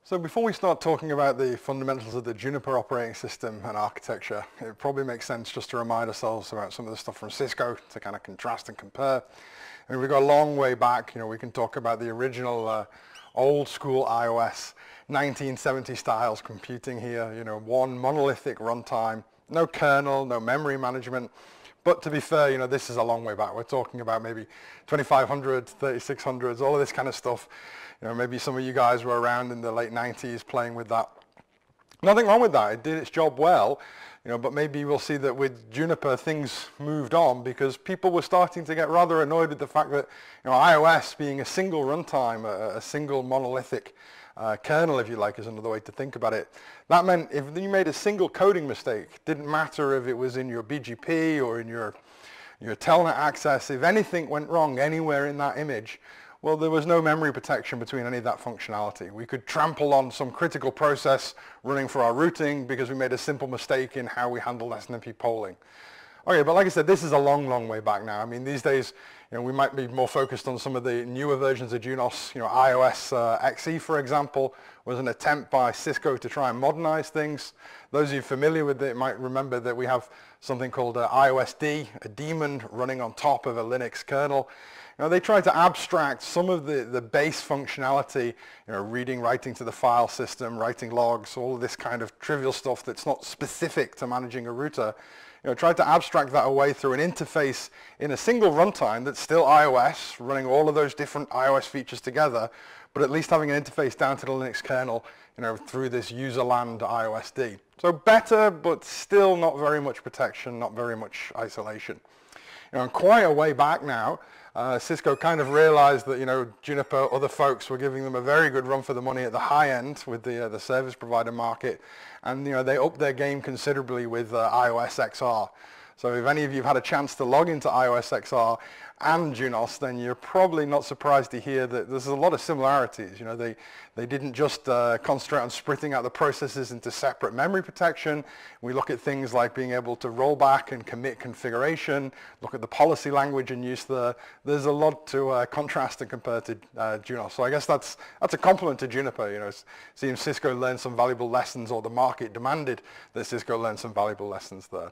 So before we start talking about the fundamentals of the Juniper operating system and architecture, it probably makes sense just to remind ourselves about some of the stuff from Cisco to kind of contrast and compare. I mean, we go a long way back. We can talk about the original old school iOS, 1970 styles computing here, one monolithic runtime, no kernel, no memory management. But to be fair, this is a long way back. We're talking about maybe 2500, 3600s, all of this kind of stuff. Maybe some of you guys were around in the late 90s playing with that. Nothing wrong with that. It did its job well, but maybe we'll see that with Juniper things moved on because people were starting to get rather annoyed with the fact that iOS being a single runtime, a single monolithic kernel, if you like, is another way to think about it. That meant if you made a single coding mistake, didn't matter if it was in your BGP or in your telnet access, if anything went wrong anywhere in that image, well, there was no memory protection between any of that functionality. We could trample on some critical process running for our routing because we made a simple mistake in how we handled SNMP polling. Okay, but like I said, this is a long, long way back now. I mean, these days, we might be more focused on some of the newer versions of Junos. iOS XE, for example, was an attempt by Cisco to try and modernize things. Those of you familiar with it might remember that we have something called iOS D, a daemon running on top of a Linux kernel. They tried to abstract some of the base functionality, reading, writing to the file system, writing logs, all of this kind of trivial stuff that's not specific to managing a router. Tried to abstract that away through an interface in a single runtime that's still iOS, running all of those different iOS features together, but at least having an interface down to the Linux kernel, through this userland iOS D. So better, but still not very much protection, not very much isolation. And quite a way back now, Cisco kind of realized that, Juniper, other folks were giving them a very good run for the money at the high end with the service provider market. And, they upped their game considerably with iOS XR. So if any of you have had a chance to log into iOS XR and Junos, then you're probably not surprised to hear that there's a lot of similarities. They didn't just concentrate on splitting out the processes into separate memory protection. We look at things like being able to roll back and commit configuration, look at the policy language in use there. There's a lot to contrast and compare to Junos. So I guess that's a compliment to Juniper. Seeing Cisco learn some valuable lessons, or the market demanded that Cisco learn some valuable lessons there.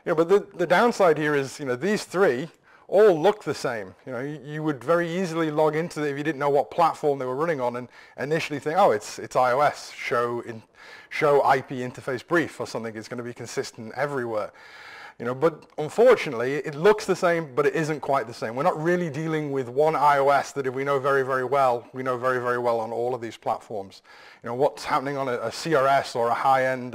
But the downside here is, these three all look the same. You would very easily log into it if you didn't know what platform they were running on and initially think, oh, it's iOS, show IP interface brief or something. It's going to be consistent everywhere. But unfortunately, it looks the same, but it isn't quite the same. We're not really dealing with one iOS that if we know very, very well, we know very, very well on all of these platforms. What's happening on a CRS or a high-end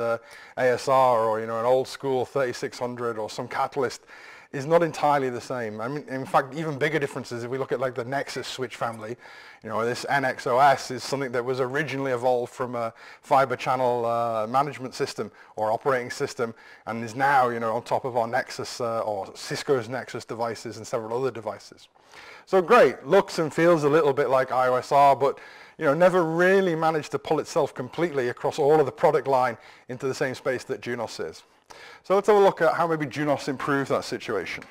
ASR or, an old school 3600 or some Catalyst is not entirely the same. I mean, in fact, even bigger differences if we look at like the Nexus switch family. This NXOS is something that was originally evolved from a fiber channel management system or operating system and is now, on top of our Nexus or Cisco's Nexus devices and several other devices. So great, looks and feels a little bit like iOS R, but never really managed to pull itself completely across all of the product line into the same space that Junos is. So let's have a look at how maybe Junos improved that situation.